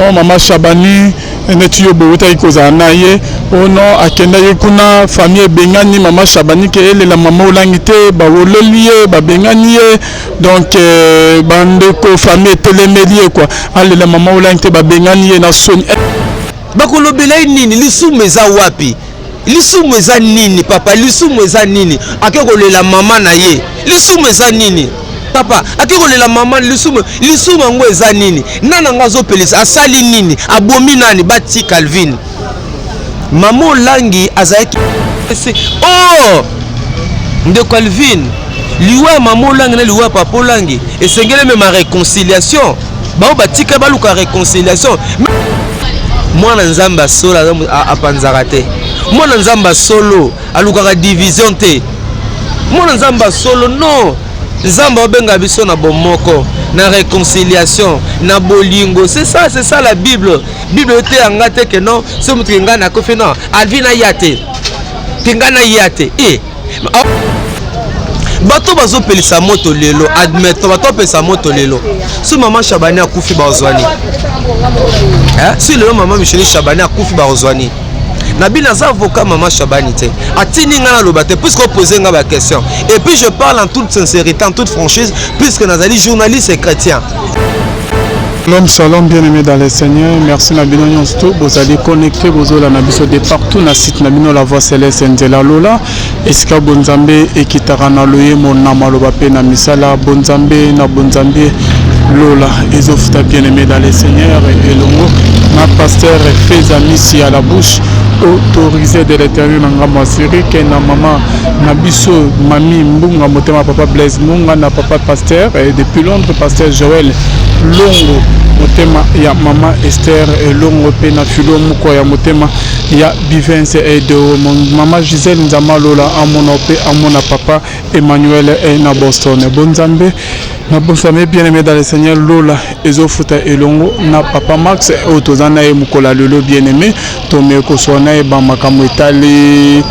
non Maman Chabani neti yo boweta ikoza na ye ono akenda ye kuna famille bengani Maman Chabani ke elle la maman olangi te ba wololi ye ba bengani ye donc bandeko famille telemeli quoi elle la maman olangi te ba bengani ye na soni bakolobela nini lisumu eza wapi lisumu eza nini papa lisumu eza nini akekolela mama na ye lisumu eza nini papa akekolela mama lisumu ngo eza nini nana ngazo pelisa asali nini abomi nani bati Calvin mama olangi azaki oh de Calvin liwa mama olangi na liwa papa olangi esengele même ma réconciliation bao batika baluka réconciliation mwana nzamba solo apanzaka te mwana nzamba solo alukaka division te mwana nzamba solo non nzamba obenga biso na bomoko na réconciliation na bolingo c'est ça la Bible te anga te que non so mutu ngana ko fe non alvina yate tingana yate bato bazo pelisa moto lelo admettre bato pelisa moto lelo so Maman Chabani akufi bazwani si le Maman Micheline Chabani akufi bazwani Nabina za avocat Maman Chabani te atini nga na lobate puisque poser nga ba question et puis je parle en toute sincérité en toute franchise puisque nazali journaliste et chrétien. Shalom, bien-aimés dans le Seigneur. Merci Nabino Nyonsto. Vous allez connecter vos ola nabiso de partout na site Nabino la voix céleste Ndela Lola. Eska Bonzambe ekitarana loye mon namaloba pe na misala Bonzambe na Bonzambe Lola. Ezofuta bien-aimés dans le Seigneur et le mot ma pasteur fait amis à la bouche autorisé de l'Éternel na ngama siri ke na maman nabiso mami mbunga motema papa Blaise Munga na papa pasteur et depuis Londres pasteur Joël Longo motema ya Maman Esther et Longo pe na filo muko ya motema ya Bivence et de Maman Gisèle Nzamalola amona pe amona papa Emmanuel et na Boston Bonzambe na Bonzambe bien-aimé dans le Seigneur Lola ezofuta elongo na papa Max otozana e mukola lelo bien-aimé tomeko sona e ba makambo etali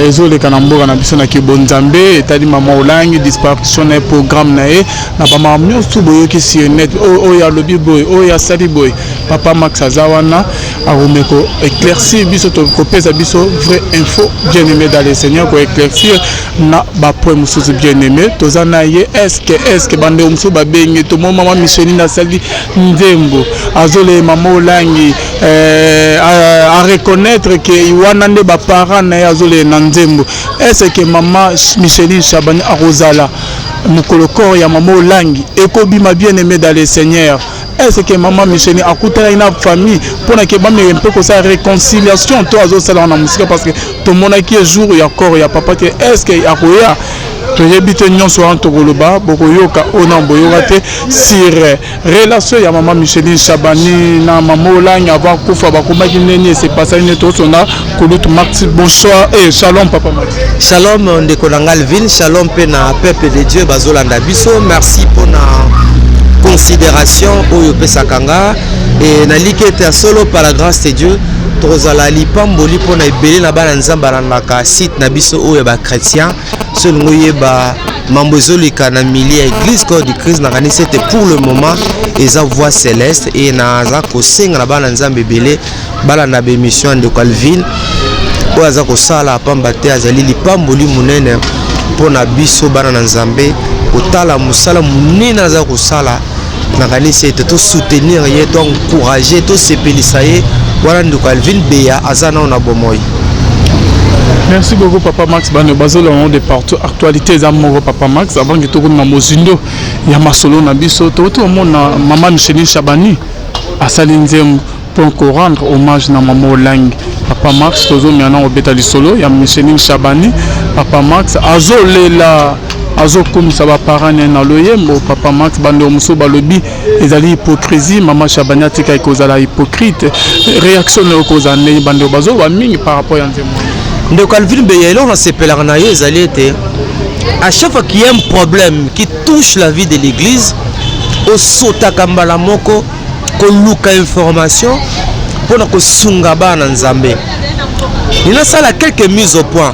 ezoleka na mboka na biso na ki Bonzambe etali Maman Olangi disparition na programme na e na ba mamnyo suboyo ki si net o ya lobi boy o ya sali boy papa Max azawana aromeko éclaircir biso to kopesa biso vraie info bien-aimé dans le Seigneur ko éclaircir na ba point mususu bien-aimé tozana ye est-ce que bande musu ba bengi to Maman Micheline na sali nzembo azole Maman Olangi à reconnaître que wana nde ba parents na azole na nzembo est-ce que Maman Micheline Chabani arozala mukolo corps ya Maman Olangi ekobima bien-aimé dans le Seigneur est-ce que Maman Micheline akutela ina famille pour na ke ba me peu ko sa réconciliation to azosala na musique parce que to mona ki jour ya corps ya papa que est-ce que akoya to yebite nyonso en tokoloba bokoyoka ona boyoka te sur relation ya Maman Micheline Chabani na Maman Olangi avant kufa bakomaki neni c'est passé une to sona kulutu Max bonsoir et shalom papa Max shalom ndeko Ngalvin shalom pe na peuple de Dieu bazolanda biso merci pour na considération oyo pesakanga et na likete solo par la grâce de Dieu tozala lipamboli pour na ebele na bana nzamba na ka site na biso oyo ba chrétien selon yeba mambo ezolika na milieu ya église corps du Christ na kanisa te pour le moment eza voix céleste et na za ko senga na bana nzamba ebele bala na be mission de Calvin oyo za ko sala pamba te azali lipamboli munene pour na biso bana na nzambe kotala musala munene za ko sala na kanisa te to soutenir ye to encourager to sepelisa ye voilà de Calvin Beya azana on a bomoy. Merci beaucoup Papa Max bano bazolo on de partout actualité za mo Papa Max avant que to na mozindo ya masolo na biso to mona Maman Micheline Chabani asali nzembo pour rendre hommage na Maman Olangi Papa Max tozo miana obeta lisolo ya Micheline Chabani Papa Max azolela azokomisa ba parents na loyembo Papa Max bando muso balobi ezali hypocrisie Maman Chabani atika ekozala hypocrite réaction na kozane bando bazo ba mingi par rapport à nzembo de Calvin Beya on s'appelle na yo ezali été à chaque fois qu'il y a un problème qui touche la vie de l'église au sota kambala moko ko luka information pour na ko sunga bana nzambe il a ça quelques mises au point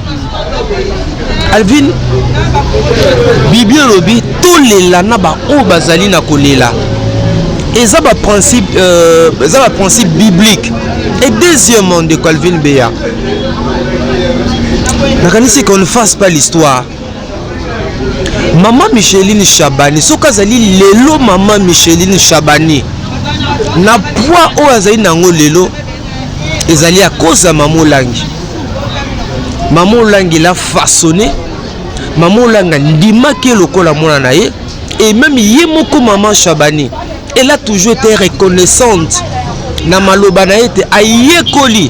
Alvin Bible lobi to lela na ba o bazali na kolela Et ça va principe biblique. Et deuxièmement de Calvin Beya, c'est qu'on ne fasse pas l'histoire. Maman Micheline Chabani, ce qu'azali lelo maman Micheline Chabani, na poids au azali nango lelo, ezali à cause de maman Langi. Maman Langi l'a façonné, maman Langi ndima ke lokola mona na ye, et même yemoko maman Chabani, elle a toujours été reconnaissante. Na maloba na ete ayekoli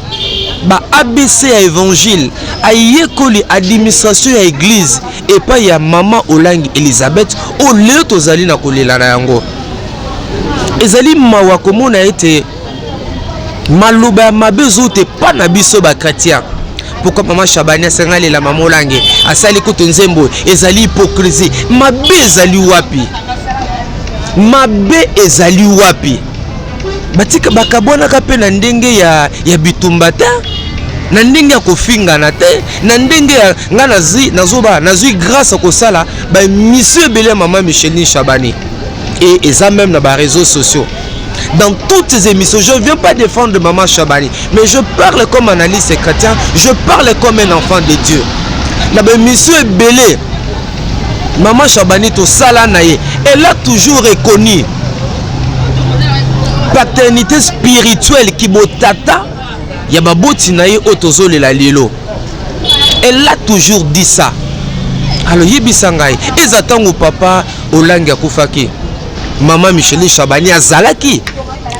ba ABC à évangile, ayekoli administration à église et pas ya maman Olangi Elisabeth o leo tozali na kolela na yango. Ezali mawa komona ete maloba mabezo te pas na biso ba chrétien. Pourquoi maman Chabani sengale la maman Olangi asali ko nzembo ezali hypocrisie. Mabe ezali wapi? Mabe ezali wapi? Batika bakabona kape na ndenge ya bitumba te, na ndenge ya kofinga na te, na ndenge ya nga nazui grâce ko sala ba monsieur belé maman Micheline Chabani et ça même dans les réseaux sociaux. Dans toutes ces émissions, je ne viens pas défendre maman Chabani, mais je parle comme analyste chrétien, je parle comme un enfant de Dieu. Na ba monsieur belé maman Chabani to sala na ye, elle a toujours reconnu paternité spirituelle qui botata ya baboti na ye otozole la lelo. Elle a toujours dit ça. Alors yebisa ngai ezatango papa Olangi akufaki maman Micheline Chabani azalaki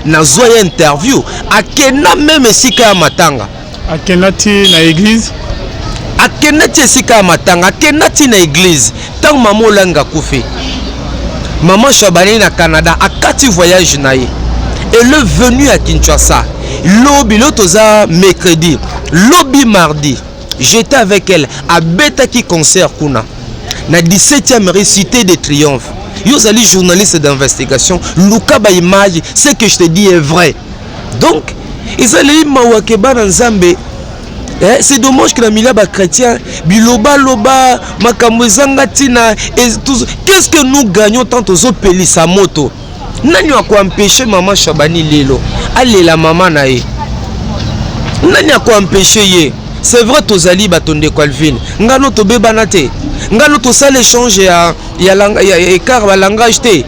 na zoya interview akena même esika ya matanga akenati na église akenati esika ya matanga akenati na église tant maman Olangi akufi maman Chabani na Canada akati voyage na ye. Elle est venue à Kinshasa. Lobby, l'autoza mercredi. Lobby mardi. J'étais avec elle à Betaki concert kuna. Na 17e récité de triomphe. Yo zali journaliste d'investigation. Luka ba image, ce que je te dis est vrai. Donc, ils allaient mawakeba dans Zambé. C'est dommage que la mila ba chrétien biloba loba makambo zangatina et tout. Qu'est-ce que nous gagnons tant aux opélis sa moto? Nani a quoi empêcher maman Chabani lelo? Allez la maman nae. Nani a quoi empêcher ye? C'est vrai tozali batonde Calvin. Ngano to beba nate. Ngano to sale échange ya écart ba langage te.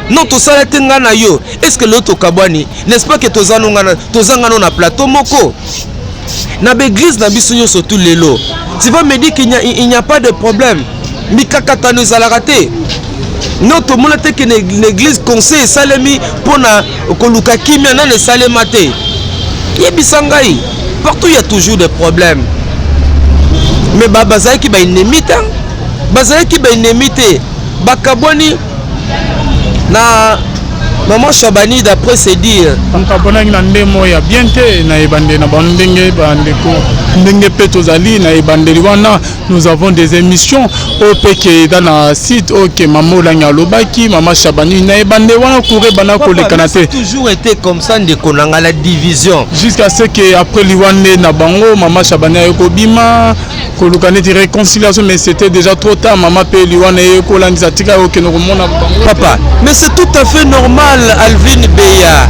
Non to sale te ngana yo. Est-ce que l'autre kabwani n'est-ce pas que tozano ngana na plateau moko? Na l'église na biso yo surtout lelo. Tu vas me dire qu'il n'y a pas de problème. Mikakata nous a la raté. Notre monde est que l'église conseille salemi pour na koluka kimia na ne salemate. Yebisangai. Partout il y a toujours des problèmes. Mais bazai ki ba inemita. Bazai ki ba inemite. Bakaboni na maman Chabani d'après se dire bakabona na ndemo ya bien te na ebande na bandenge bandeko ndenge petozali na ebande wana. Nous avons des émissions au peke dans la site OK maman Olangi alobaki maman Chabani na ebande wana couré bana ko le canate toujours été comme ça de konanga la division jusqu'à ce que après liwane na bango maman Chabani ayokobima ko lukane de réconciliation, mais c'était déjà trop tard. Maman pe liwane ko langisa tika OK no mona papa, mais c'est tout à fait normal. Alvin Beya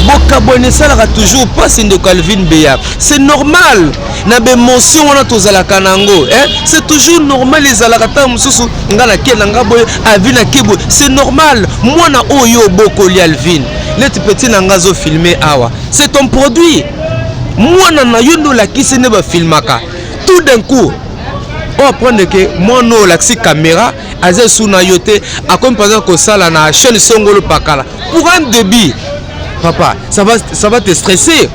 Bokabone salera toujours pas de Calvin Beya. C'est normal. Na be mention wana tozala kanango, c'est toujours normal les alakata mususu ngala kenanga boy Alvin Kebo. C'est normal. Moi na oyo boko li Alvin. Les petits nangazo filmer awa. C'est ton produit. Moi na yondo la kisi ne ba filmaka. Tout d'un coup on apprend que moi no laxi caméra aze suna yote accompagné ko sala na chaîne Songolo Pakala pour un débit. Papa, ça va te stresser.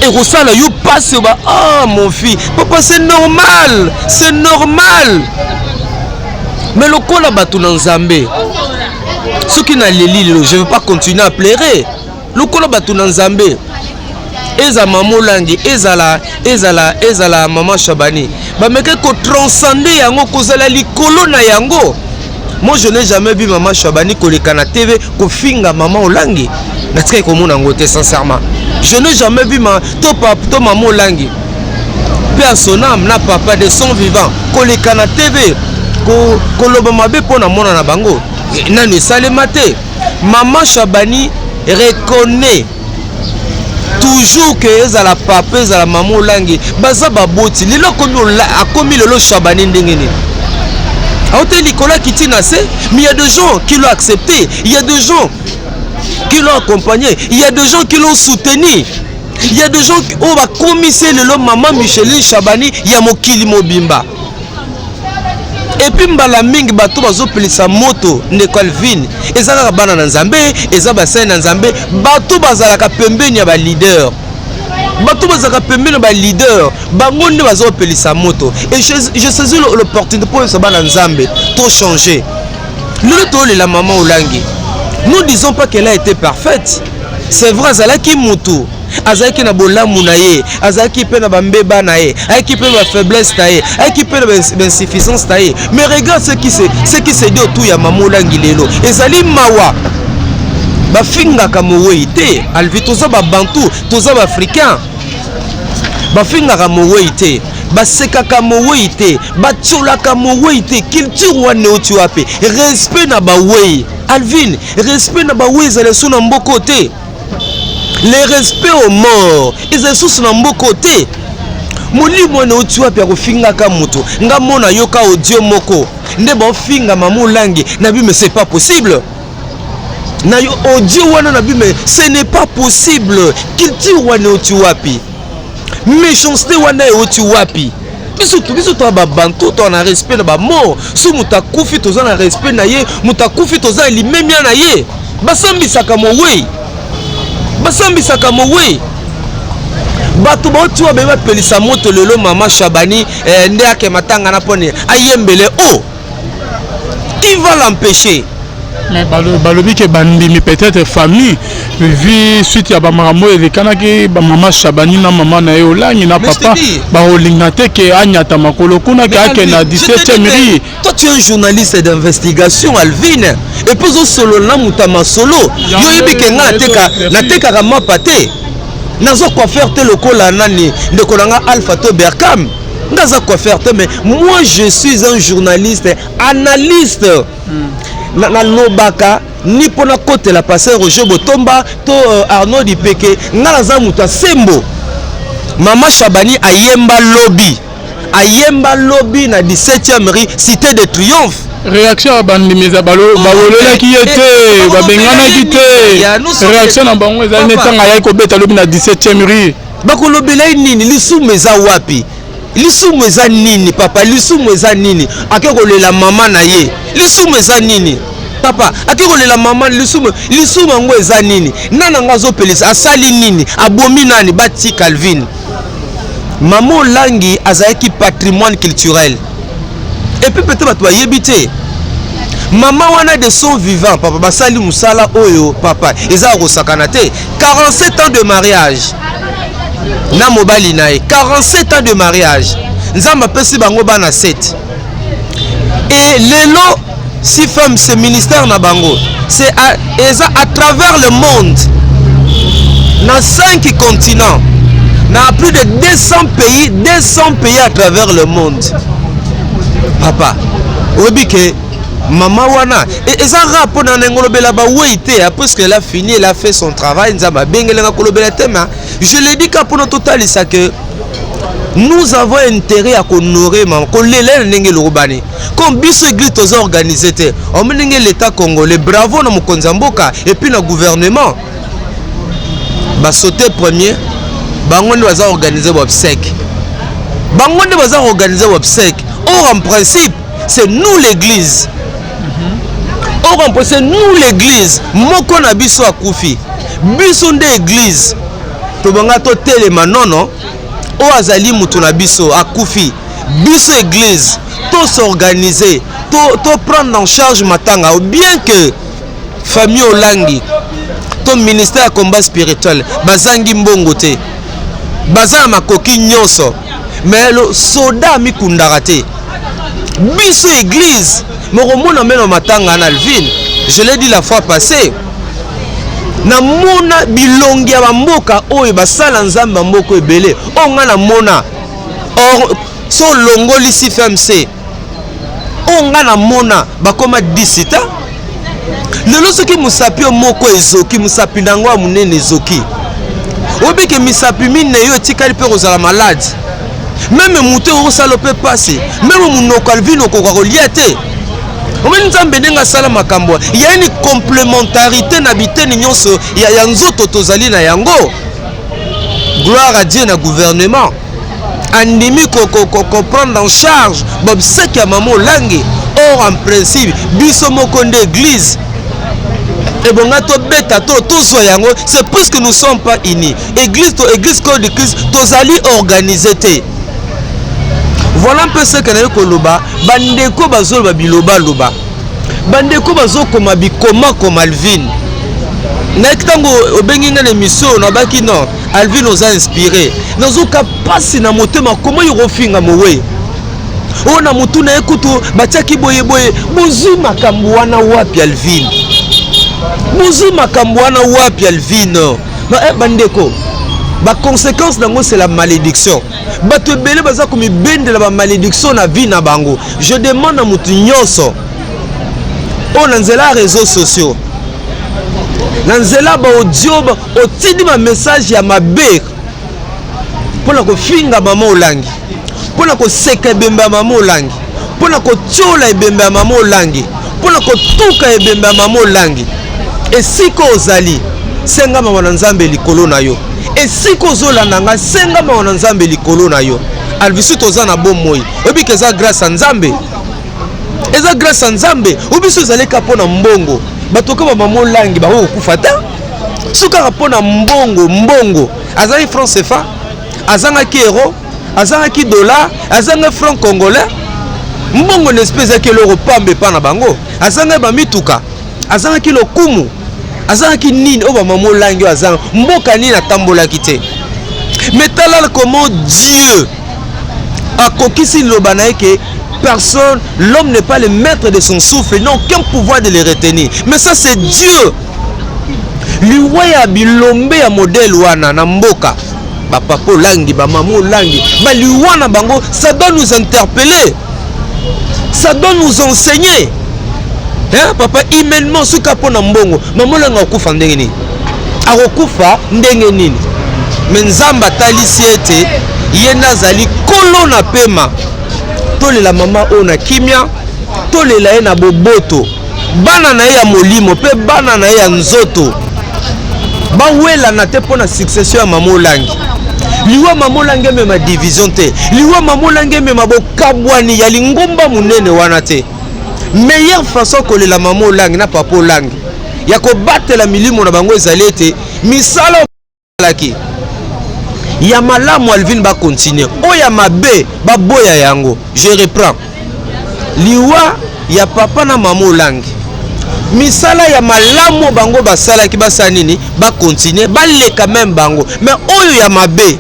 Et Rosala you passe ba ah mon fils. Papa, c'est normal. C'est normal. Mais le kola batu na Nzambe. Ce qui n'a les lilo, je ne veux pas continuer à pleurer. Le kola batu na Nzambe. Eza maman Olangi, ezala maman Chabani. Ba meke ko transcender yango kozala likolo na yango. Moi je n'ai jamais vu maman Chabani koleka na TV ko finga maman Olangi. Na tika ko mona ngote sincèrement. Je n'ai jamais vu to maman Olangi. Personne na papa de son vivant koleka na TV ko loba mabe pona mona na bango. Nani salemate. Maman Chabani reconnaît toujours que ezala papa ezala maman Olangi baza baboti lelo akomi lelo Chabani ndengeni aote Nicolas Kitina c'est mais il y a des gens qui l'ont accepté, il y a des gens qui l'ont accompagné, il y a des gens qui l'ont soutenu, il y a des gens qui ont commis lelo maman Micheline Chabani ya mokili mobimba. Et puis mbala mingi bato bazopelisa moto ndeko Alvin ezalaka bana na Nzambe eza basai na Nzambe bato bazalaka pembeni ya ba leader bato bazalaka pembeni ya ba leader bango nde bazopelisa moto et je saisis l'opportunité pour ça bana Nzambe tout changer lelo to la maman Olangi nous disons pas qu'elle a été parfaite c'est vrai azalaki mutu azaki na bolamu na ye azaki pe na bambeba na ye azaki pe na faiblesse na ye azaki pe na insuffisance na ye mais regarde ce qui se dit autour ya maman Olangi lelo ezali mawa bafingaka mowei te alvi toza babantu toza baafricain bafingaka mowei te basekaka mowei te batiolaka mowei te culture wana oti wapi respect na bawei Alvin respect na bawei ezali so na mboko te. Le respect aux morts, ils sont tous dans mon côté. Molimo na otua pia kofinga ka moto. Nga mona yoka audio moko. Nde ba finga maman Olangi na bi mais c'est pas possible. Na yo audio wana na bi mais ce n'est pas possible. Culture wana otua pi. Méchanceté wana otua pi. Biso to ba bantu to na respect na ba mort. Su mutakufi to za na respect na ye, mutakufi to za limemia na ye. Basambisaka mo we. Basambisaka mowei bato bauti wa beba pelisa moto lelo maman Chabani nde ake matanga na pone ayembele oh qui va l'empêcher mais balobi ke bandimi peut-être famille vie suite ya ba maramo elekanaki ba maman Chabani na maman na Olangi na papa ba olinga te ke anyata makolo kuna ke ake na 17e ri. Toi tu es un journaliste d'investigation Alvin et puis au solo na mutama solo yo yebike nga na teka ka mapate nazo quoi faire te lokola nani ndeko nga Alpha to Berkam ndaza quoi faire te mais moi je suis un journaliste analyste na lobaka ni pona kote la passer Roger Botomba to Arnaud Dipeke ngala za muta sembo maman Chabani ayemba lobby na 17e rue Cité de Triomphe. Réaction à bandimeza balola ki était babengana ki te réaction na bango eza netanga ya ko beta lobby na 17e rue bakolobela nini lisumeza wapi lisumeza nini papa lisumeza nini akekolela mama na ye lisumeza nini papa akekolela mama lisuma ngo eza nini nana ngazo pelisa asali nini abomi nani bati Calvin maman Olangi azaki patrimoine culturel et puis peut-être bato yebite maman wana de son vivant papa basali musala oyo papa eza kosakana te 47 ans de mariage na mobali nae 47 ans de mariage nzamba pesi bango bana 7 et lelo si femme ce ministère na bango c'est à travers le monde na 5 continents na plus de 200 pays à travers le monde papa obike maman wana eza rapport na ngolobela ba weite parce qu'elle a fini, elle a fait son travail nzamba bengelenga kolobela tema je l'ai dit pour notre total ça que nous avons intérêt à honorer maman kolela ndenge lobani comme biso église tous organisé te omenenge l'état congolais bravo na mokonza mboka et puis na gouvernement ba sauter premier bango nde baza organiser obsèque bango nde baza organiser obsèque or en principe c'est nous l'église or en principe c'est nous l'église moko na biso akufi biso nde église to banga to telema nono o azali mutu na biso akufi biso église to s'organiser to prendre en charge matanga ou bien que famille Olangi to ministère ya combat spirituel bazangi mbongo te baza makoki nyonso mais le soda mikundaka te biso église mokomona meno matanga na Alvin je l'ai dit la fois passée na mona bilongi ya bamboka oyo basala nzamba mboko ebele onga na mona or so longoli CFMC onga na mona bakoma disita lelo soki musapi moko ezoki musapi nango amunene ezoki obi ke misapi mine yo etikali pe kozala malade même mutu okosala pe pase même munoko alvino okoka kolia te omeni nzambe ndenge asala makambo il y a une complémentarité na biteni nyonso ya nzoto tozali na yango. Gloire à Dieu na gouvernement andimi ko prendre en charge bobseki ya mama olangi. Or en principe biso moko nde église ebonga tobeta tozwa yango, c'est parce que nous sommes pas unis. Église corps de Christ tozali organisé te. Voilà un peu ce que nayo koloba bandeko bazoloba biloba loba bandeko bazokoma bikoma comme Alvin na kitango obengi ngane mission na baki non Alvin nous a inspiré nazoka pasi na motema comment yofinga mowe ona mutu na ekutu batiaki boye bozu makambo wana wapi Alvin bozu makambo wana wapi Alvin bandeko ba conséquence nango c'est la malédiction. Bato ebele baza komi bendela ba malédiction na vie na bango. Je demande à mutu nyonso on nzela réseaux sociaux nzela ba audio ba otindi ma message ya mabe pona ko finga mama olangi pona ko seka ebembe ya mama olangi pona ko tiola ebembe ya mama olangi pona ko tuka ebembe ya mama olangi esiko ozali senga mama na nzambe likolo na yo esiko ozolanda nga senga mama na nzambe likolo na yo alvisu toza na bomoi obika eza grâce à nzambe eza grâce à nzambe obiso ezaleka mpona mbongo batoka bamama olangi bakokufa ta sukaka mpona mbongo azalaki franc CFA azangaki euro azangaki dollar azanga franc congolais mbongo na espèce ezaki eloko pambe epa na bango azangaki bamituka azangaki lokumu azangaki nini oyo bamama olangi oyo azanga mboka nini atambolaki te. Mais tala comment Dieu akokisi liloba na ye ke personne, l'homme n'est pas le maître de son souffle, il n'a aucun pouvoir de le retenir. Mais ça c'est Dieu. Liwaya bilombe ya modèle wana na mboka ba papa olangi ba mama olangi ba liwana bango, ça doit nous interpeller, ça doit nous enseigner. Hein papa humainement suka pona mbongo mama olangi akufa ndenge nini akokufa ndenge nini. Mais nzamba talisi ete yena zali kolo na pema tolela mama ona kimia tolela ye na boboto bana na ye ya molimo pe bana na ye ya nzoto bawela na te pona succession ya mama olangi liwa mama olangi mema division te liwa mama olangi mema bokabwani ya lingomba munene wana te. Meilleure façon kolela mama olangi na papa olangi ya kobatela milimo na bango ezali ete misala laki ya malamu Alvin ba continuer oya mabe ba boya yango. Je reprends liwa ya papa na mama olangi misala ya malamu bango basala ki basa nini ba continuer ba leka même bango. Mais oyo ya mabe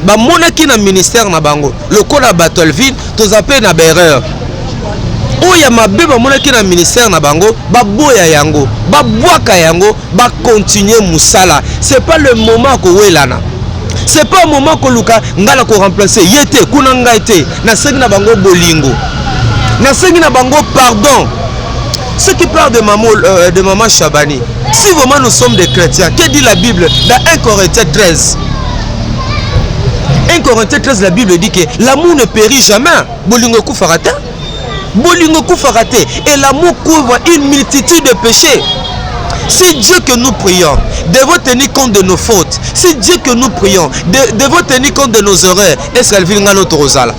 ba monaki na ministère na bango lokola bato Alvin tozape na berreur oyo ya mabe ba monaki na ministère na bango ba boya yango ba bwaka yango ba continuer musala. C'est pas le moment ko welana. C'est pas un moment que Luka ngala ko remplacer yete kuna ngaite na sengi na bango bolingo na sengi na bango pardon. Ceux qui parlent de maman Chabani, si vraiment nous sommes des chrétiens, que dit la Bible dans 1 Corinthiens 13? 1 Corinthiens 13 la Bible dit que l'amour ne périt jamais. Bolingo kufarata, bolingo kufarate, et l'amour couvre une multitude de péchés. Si Dieu que nous prions devons tenir compte de nos fautes, si Dieu que nous prions devons tenir compte de nos erreurs, est-ce qu'elle vit notre rosala?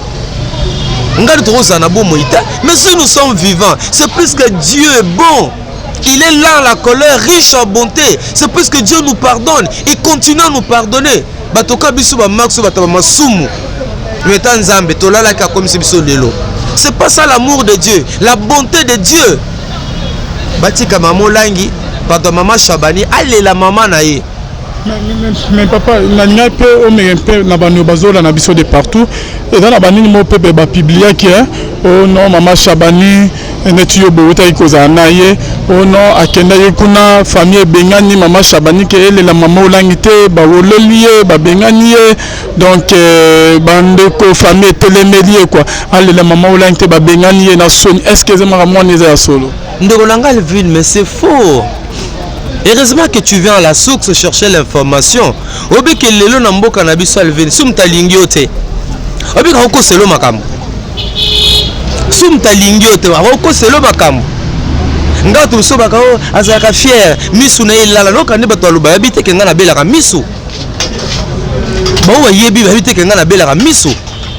Mais si nous sommes vivants, c'est parce que Dieu est bon. Il est là, la colère, riche en bonté. C'est parce que Dieu nous pardonne. Il continue à nous pardonner. C'est pas ça l'amour de Dieu, la bonté de Dieu. Batika maman Langi, pardon maman Chabani, allez la maman naïe. Mais papa, na pe o me pe na banu bazola na biso de partout. Et dans la banini mo pe ba publier qui oh non maman Chabani neti yo bota ikoza na ye oh non akenda ye kuna famille bengani maman Chabani ke elle la maman olangite ba wololiye ba bengani ye donc bande ko famille telemeli quoi elle la maman olangite ba bengani ye na soni est-ce que zema moi neza solo ndeko langa Alvin mais c'est faux. Heureusement que tu viens à la source chercher l'information. Obi ke lelo na mboka na biso Alvin sum talingi ote. Obi ka ko selo makambo. Sum talingi ote wa ko selo makambo. Nga tu so baka o azaka fier misu na ilala loka ne bato aluba yabite ke nga na bela ka misu. Ba wa yebi yabite ke nga na bela ka misu.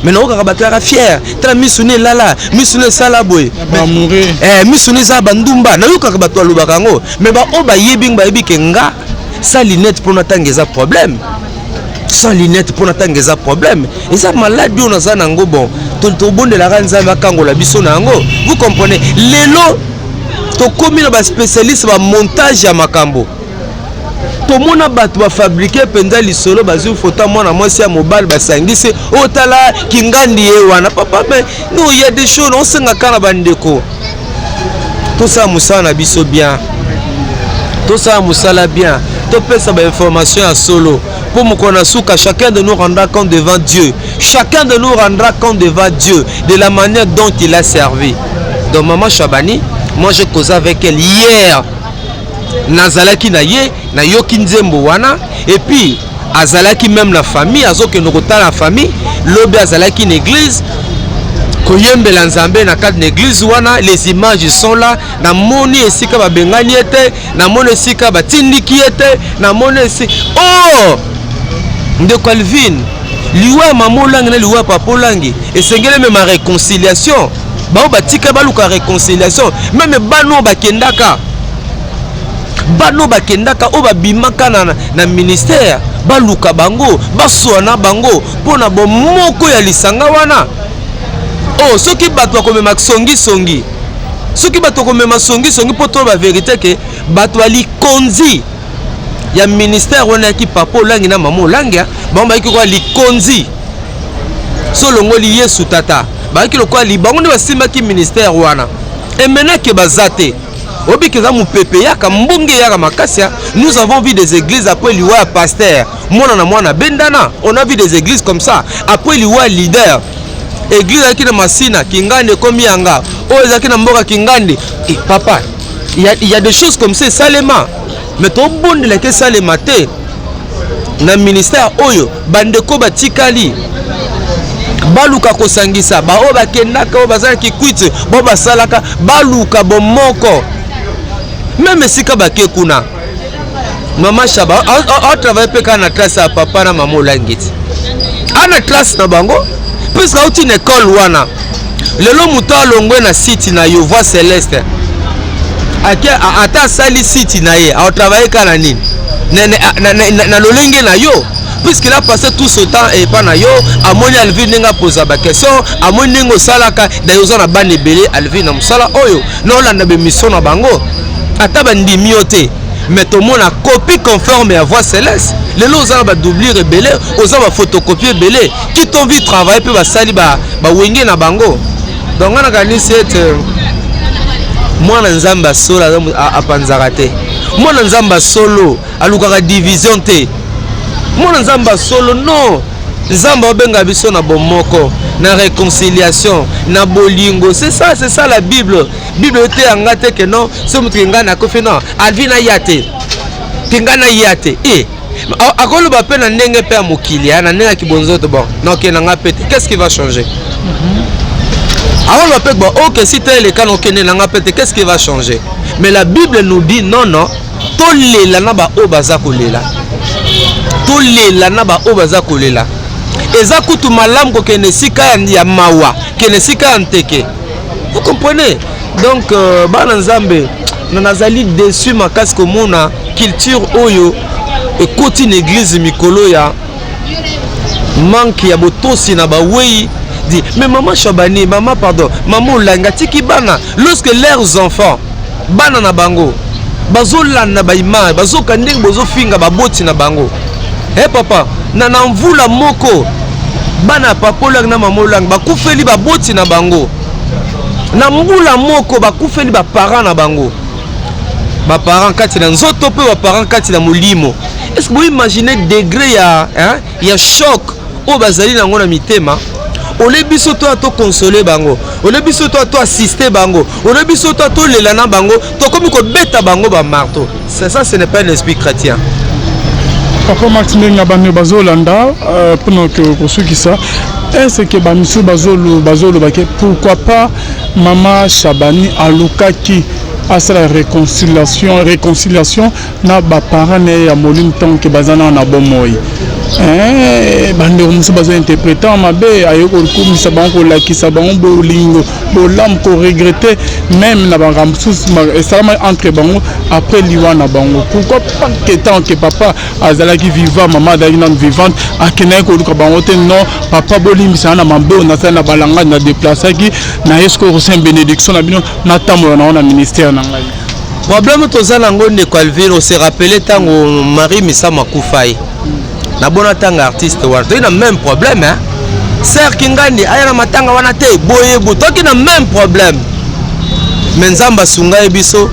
Mais non ka bataka fier tra misu ne lala misu ne salaboy ba mourir misu ne za bandumba na yoka ka bato aluba kango mais ba o ba yebi ba yebi ke nga sa lunette pour natangeza problème. Sans lunettes pour n'attendre des problèmes. Et ça maladie on a ça nango bon. Tout bon de la ranza va kango la biso nango. Vous comprenez? Lelo to komi na ba spécialiste ba montage ya makambo. To mona bato ba fabriquer penza lisolo bazu photo mona mwasi ya mobile ba sangisi otala kingandi ye wana papa mais non il y a des choses on senga kana bandeko. Tout ça musana biso bien. Tout ça musala bien. To pesa ba information à solo. Pour me connaître, chacun de nous rendra compte devant Dieu. Chacun de nous rendra compte devant Dieu de la manière dont il a servi. Donc maman Chabani, moi j'ai causé avec elle hier. Nazalaki na ye, na yoki nzembo wana. Et puis, azalaki même la famille, azoke nokota la famille. Lobe azalaki une église. Koyembe lanzambe na cadre d'église wana, les images sont là. Na moni esika ba bengani ete, na moni esika ba tindiki ete, na moni esika. Oh! Ndeko Alvin liwa mama langi na liwa papa langi esengele même ma réconciliation ba batika baluka réconciliation même bano bakendaka o babimaka na ministère baluka bango baswana bango pona bo moko ya lisanga wana oh soki bato akomema songi soki bato akomema songi poto ba vérité ke bato ali konzi ya ministère wana ki papa olangi na mama olangi ba ki ko likonzi solongo li Yesu tata ba ki lokwa li bango ne basimba ki ministère wana et maintenant que bazate obi ke za mupepe yaka mbonge yaka makasia nous avons vu des églises après liwa pasteur mwana bendana on a vu des églises comme ça après liwa leader église qui na masina kingande komi anga o ezaki na mboka kingande et papa il y a des choses comme ça salement. Mais ton bon de la que ça les maté na ministère oyo bandeko batikali baluka kosangisa ba o bakendaka o bazala ki kwite bo basalaka baluka bomoko même sika bake kuna maman Chaba a travaillé pe kana classe à papa na maman Olangiti ana classe na bango puisque auti une école wana lelo muta longwe na site na yo voix céleste ata sali site na ye a travaillé kana nini na lolenge na yo puisqu'il a passé tout ce temps et pas na yo amoni Alvin nga posa ba question amoni ngo salaka d'ailleurs na bane belé Alvin na musala oyo no landa be mission na bango ata bandimi yote mais tout le monde a copie conforme à voix céleste les lots ont ba doubler belé aux ba photocopier belé qui t'ont vu travailler puis ba sali ba wenge na bango donc on a gagné cette mwana nzamba solo apanzaka te mwana nzamba solo alukaka division te mwana nzamba solo non nzamba obenga biso na bomoko na réconciliation na bolingo c'est ça la Bible te anga te que non so mutu ngana ko fe non alvina yate tingana yate akolo ba pe na ndenge pe mokili na ndenge kibonzoto bon non ke nanga pe qu'est-ce qui va changer alors on bon ok si tel le cas on connaît langa pete qu'est-ce qui va changer mais la Bible nous dit non to lela na ba obaza kolela to lela na ba obaza kolela eza kutu malamu ko kenesika ya mawa kenesika nteke vous comprenez donc bana nzambe na nazali déçu makasi ko mona culture oyo et koti une église mikolo ya manque ya botosi na ba wei dit mais maman Chabani maman pardon maman Olanga tiki bana lorsque leurs enfants bana na bango bazolanda baimage bazoka ndenge bozofinga baboti na bango. Papa na mvula moko bana papa olang na mama olang bakufeli baboti na bango. Na mvula moko bakufeli ba parents na bango. Ba parents kati na nzoto pe ba parents kati na molimo. Est-ce que vous imaginez degré ya choc o bazali nango na mitema? Ole biso to ato consoler bango, ole biso to ato assister bango, ole biso to ato lelana bango, to komi ko beta bango ba marteau. Ça ce n'est pas un esprit chrétien. Papa Maxime Ngabane bazolanda pendant que pour ceux qui ça est-ce que bamisu bazolo baké pourquoi pas maman Chabani alukaki à la réconciliation na ba parents ya molim tant que bazana na bomoy bande musu bazo interprétant mabe ayoko kumisa bango lakisa bango bolingo bolam ko regretter même na bango et ça entre bango après liwana bango pourquoi pas que tant que papa azalaki vivant maman dali non vivante akena ko luka bango te non papa bolimisa na mambe na sana balanga na déplacer na esco Saint bénédiction na bino na tambo na ministère na ngai. Problème tozala ngone ko Alvin on se rappelait tango Marie Missa Makufai. Na bona tanga artiste wa to ina même problème hein. Ser Kingandi aya na matanga wana te boye butoki na même problème. Menzamba sunga biso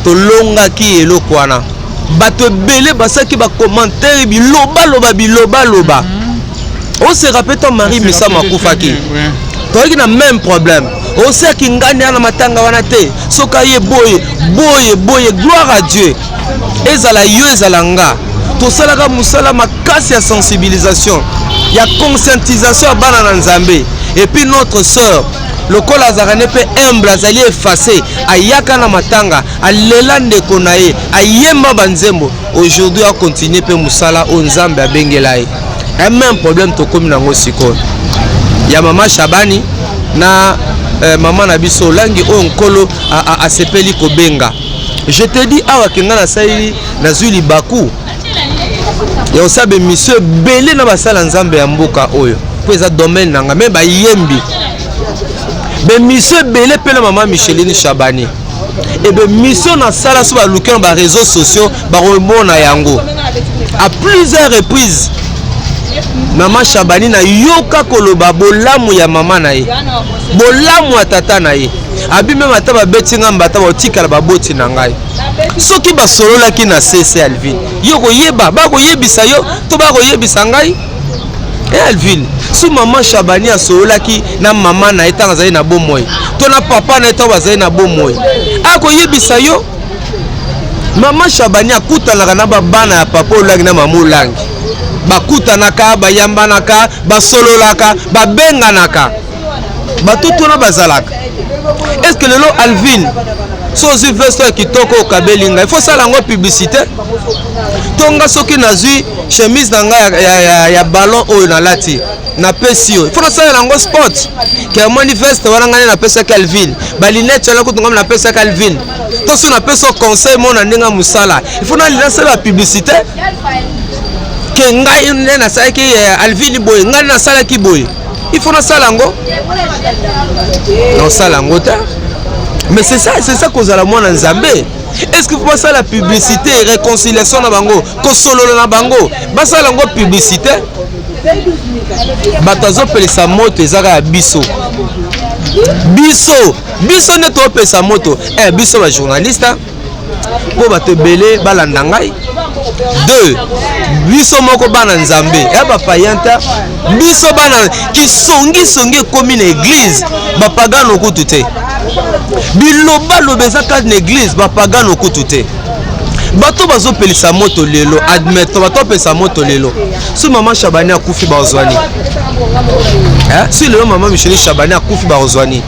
to longa ki eloko wana. Bato belé basaki ba commentaire biloba. On se rappelle ton Marie Missa Makufaki. To ina même problème. On sait qu'il gagne à la matanga wanate, sokaye boye, gloire à Dieu. Ezala yo ezalanga. To salaka musala makasi ya sensibilisation, ya conscientisation à bana nzambe. Et puis notre sœur, le col azarane pe humble azali effacé, ayaka na matanga, alela ndeko nae, ayemba banzembo. Aujourd'hui a continuer pe musala o nzambe abengelaye. Un même problème to komi nango siko. Ya maman Chabani na maman na biso langi o nkolo a sepeli ko benga. Je te dis awa kenga na saili na zuli baku. Ya osabe monsieur belé na basala nzambe ya mboka oyo. Po eza domaine nanga même ba yembi. Be monsieur belé pe na maman Micheline Chabani. Et be mission na sala so ba luka ba réseaux sociaux ba remona yango. À plusieurs reprises Maman Chabani na yoka koloba bolamu ya mama na ye. Bolamu atata na ye. Abi même ata ba betinga mbata ba otikala ba boti na ngai. Soki ba solola ki na CC Alvin. Yo ko yeba, ba ko yebisa yo, to ba ko yebisa ngai. Alvin, su maman Chabani a solola ki na mama na etanga zai na bomoy. To na papa na etanga zai na bomoy. A ko yebisa yo. Maman Chabani akutana na ba bana ya papa olangi na mamu olangi. Bakutanaka, bayambanaka, basololaka, babenganaka. Batutuna bazalaka. Est-ce que le lot Alvin, sozi vesto kitoko okabelinga, il faut ça lango publicité. Tonga soki nazui chemise nanga ya ballon oyo na lati. Na pesio. Il faut ça lango sport. Ke manifeste wana ngane na pesa Calvin. Balinette la kutunga na pesa Calvin. To so na pesa conseil mona ndinga musala. Il faut na lancer la publicité. Que ngai na saki Alvin boy ngai na sala ki boy il faut na sala ngo non sala ngo ta mais c'est ça qu'on a la mona nzambe. Est-ce que faut pas ça la publicité réconciliation na bango ko solo na bango ba sala ngo publicité batazo pelesa moto ezaka ya biso ne to pesa moto biso ba journaliste po bato belé balanda ngai. Deux, biso moko bana nzambe ya bapayanta biso bana kisongi komi na église bapagano kutu te biloba lobezaka na église bapagano kutu te bato bazopelisa moto lelo admetto bato pesa moto lelo su maman Chabani akufi bazwani si lelo maman Micheline Chabani akufi bazwani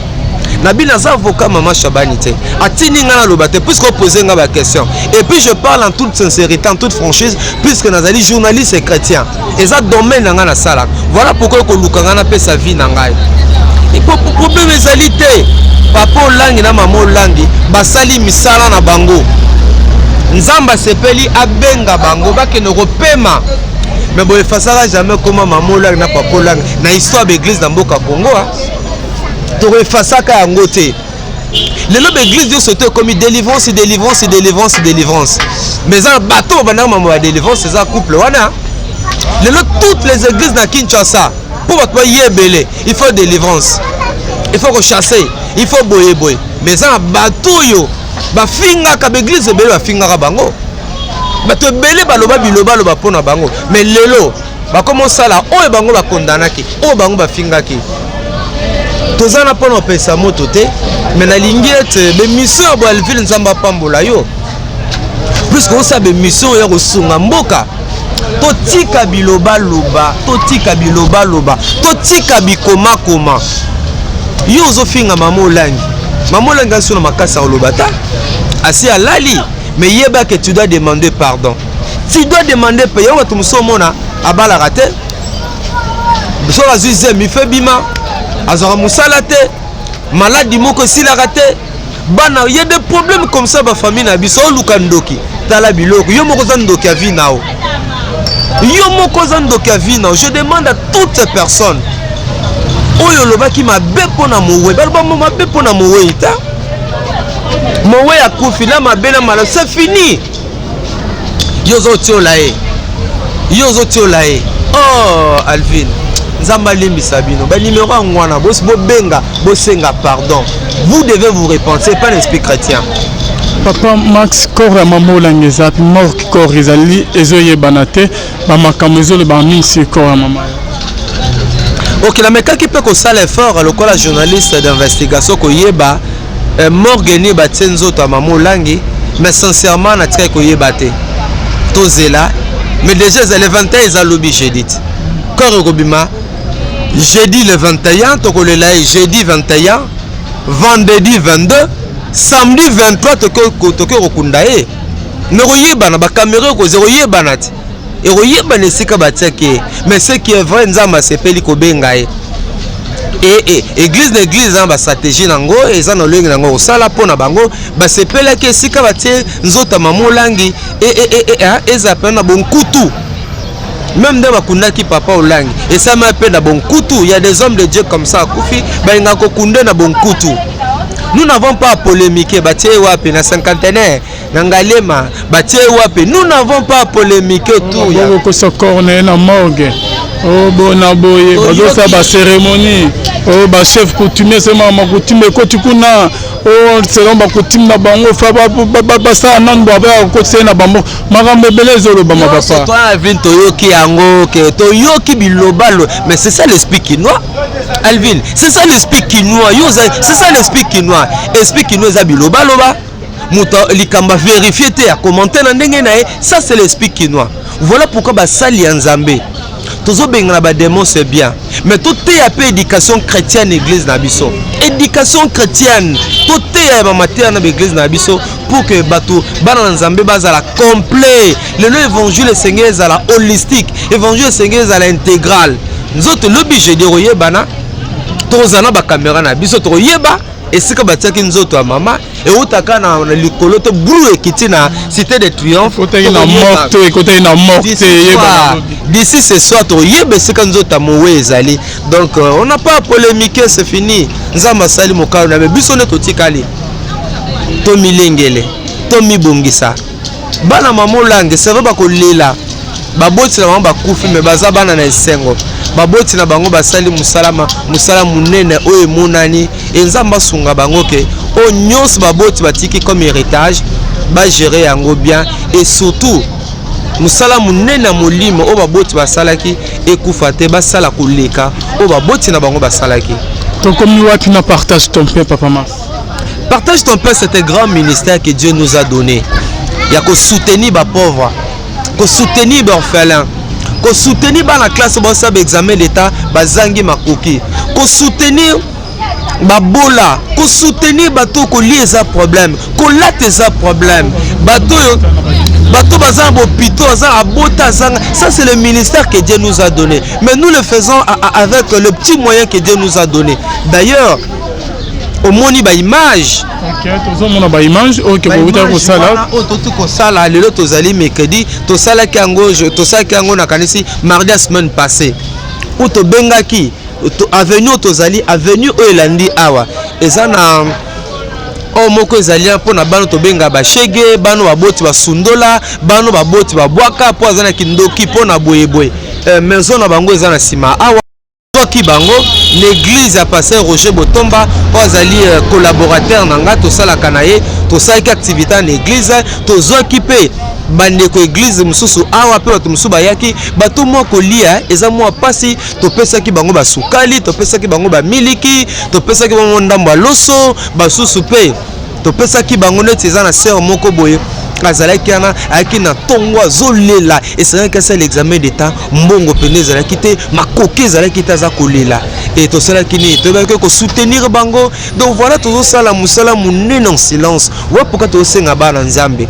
na bina za avocat maman Chabani te atini nga na lobate puisque poser nga ba question et puis je parle en toute sincérité en toute franchise puisque nazali journaliste et chrétien et ça domaine nga na sala voilà pourquoi ko lukanga na pesa vie na ngai et problème ezali te papa olangi na maman olangi basali misala na bango nzamba sepeli abenga bango bakene kopema mais bo efasaka jamais comment maman olangi na papa olangi na histoire d'église na mboka Congo to efasaka yango te Le nom de l'église Dieu sauté comme délivrance, délivrance, délivrance, délivrance. Mais un bateau, banana, délivrance, c'est un couple. Le nom toutes les églises dans Kinshasa, pour votre yébélé, il faut délivrance. Il faut chasser, il faut boyer boyer. Mais un bateau, ba finga ka l'église belé ba finga ka bango. Bato belé baloba biloba loba pona bango. Mais lelo, ba comment ça là, o bango ba kondanaki, o bango ba finga ki. Tozana pona pesa moto te, mais na lingiete be mission bo alvile nzamba pambola yo. Plus qu'on sa be mission ya ko sunga mboka. Totika biloba loba, totika biloba loba, totika bikoma koma. Yo zo finga mamolangi. Mamolangi asuna makasa olobata. Asi alali, mais yeba que tu dois demander pardon. Tu dois demander pardon. Tu me somona abala raté. So la zuze mi fait bima. Azora musala te. Maladie moko si la raté. Bana, il y a des problèmes comme ça ba famille na biso lukandoki. Tala biloko. Yo moko zandoki avi nao. Yo moko zandoki avi nao. Je demande à toutes ces personnes. Oyo loba ki mabe pona mowe. Balba mo mabe pona mowe ita. Mowe ya kufina mabena mala c'est fini. Yozo tiolae. Yozo tiolae. Oh Alvin. Nzamba limbi sabino. Ba numéro ngwana bos bo benga bosenga pardon. Vous devez vous repentir, pas l'esprit chrétien. Papa Max corps mamola ngeza mort corps ezali ezoye banate ba makamezo le ba minsi corps mama. Ok, la meka qui peut qu'on ça l'effort le quoi la journaliste d'investigation ko yeba morgeni batenzo to mamo langi mais sincèrement na très ko yeba te. Tozela mais déjà le 21 za lobby jeudi. Corps robima jeudi le 21 to ko le là jeudi 21 vendredi 22 samedi 23 to ko rokunda e. Ne royeba na ba caméra ko zero yeba na ti. Et royeba ne sika bateke mais ce qui est vrai nzamba sepeli ko benga e. Et église d'église ba stratégie nango eza na longi nango sala pona bango ba sepela ke sika batie nzota mamolangi eza pena bon kutu. Même dans bakunda ki papa olangi et ça m'a appelé na bon kutu. Il y a des hommes de Dieu comme ça kufi ba nga ko kunde na bon kutu. Nous n'avons pas à polémiquer batie wapi na cinquantenaire nangalema batie wapi. Nous n'avons pas à polémiquer tout ya ko sokorne na morgue. Oh bona boye bazosa ba cérémonie. Oh ba chef coutumier c'est maman coutumier ko tukuna. Oh selon ba coutume na bango fa ba sa nan ba ko tsena bango makambe belezo lo ba ma papa. Toi Alvin toyoki yango ke toyoki bilobalo mais c'est ça l'esprit quinois. Alvin, c'est ça l'esprit quinois. C'est ça l'esprit quinois. Esprit quinois za bilobalo ba. Muta likamba vérifier te à commenter na ndenge na ça c'est l'esprit quinois. Voilà pourquoi ba sali nzambe. Tozo benga ba démon c'est bien. Mais tout est à peu éducation chrétienne église na biso. Éducation chrétienne. Tout est à matière na église na biso pour que bato bana nzambe bazala complet. Le évangile Seigneur est à la holistique. Évangile Seigneur est à l'intégrale. Nous autres l'obligé de royeba tozana ba caméra na biso to yeba esika batiaki nzoto ya mama et utaka na likolo to brou ekiti na cité de triomphe côté na morte et côté na morte yeba d'ici ce soir to yeba esika nzoto mowe ezali. Donc on n'a pas à polémiquer, c'est fini. Nzamba sali mokalo na biso ne to tikali to milengele to mibongisa bana mamolange c'est vrai ba ko lela baboti na ba kufi me baza bana na esengo baboti na bango basali musala munene oyo monani enzamba sunga bango ke o nyos baboti batiki comme héritage ba gérer yango bien et surtout musala munene molimo o baboti basalaki ekufa te basala koleka o baboti na bango basalaki. To comme wapi na partage ton pain papa Mas. Partage ton pain, c'est un grand ministère que Dieu nous a donné. Il y a que soutenir les pauvres, que soutenir les orphelins, que soutenir la classe de examen d'État, bazangi makoki, que soutenir babola, que soutenir bateau que lié à problème, que là tes problème, bateau bazan bopito bazan abota ça c'est le ministère que Dieu nous a donné. Mais nous le faisons avec le petit moyen que Dieu nous a donné. D'ailleurs au moni ba image. OK, tozo mona ba image OK bo uta ko sala. O to ko sala lelo tozali mercredi, to sala kango to sala kango na kanisi mardi la semaine passée. Ou to bengaki avenue tozali avenue o elandi awa. Eza na o moko ezali mpona bano tobenga bashege bano baboti basundola bano baboti babwaka po azana kindoki mpona boyeboye maison na bango eza na nsima awa toki bango l'église ya pasteur Roger Botomba po azali collaborateur na nga tosalaka na ye tosalaki activité na église tozoki mpe bandeko église mususu awa pe bato mususu bayaki bato mwa kolia eza mwa pasi topesaki bango basukali topesaki bango bamiliki topesaki bango ndambo ya loso basusu pe topesaki bango neti eza na sœur moko boye azalaki ana ayaki na ntongo azolela esalaki asala l'examen d'état mbongo pene ezalaki te makoki ezalaki te aza kolela e tosalaki nini toyebaki kosoutenir bango donc voilà tozosala mosala monene en silence wa pourquoi tozosenga bana nzambe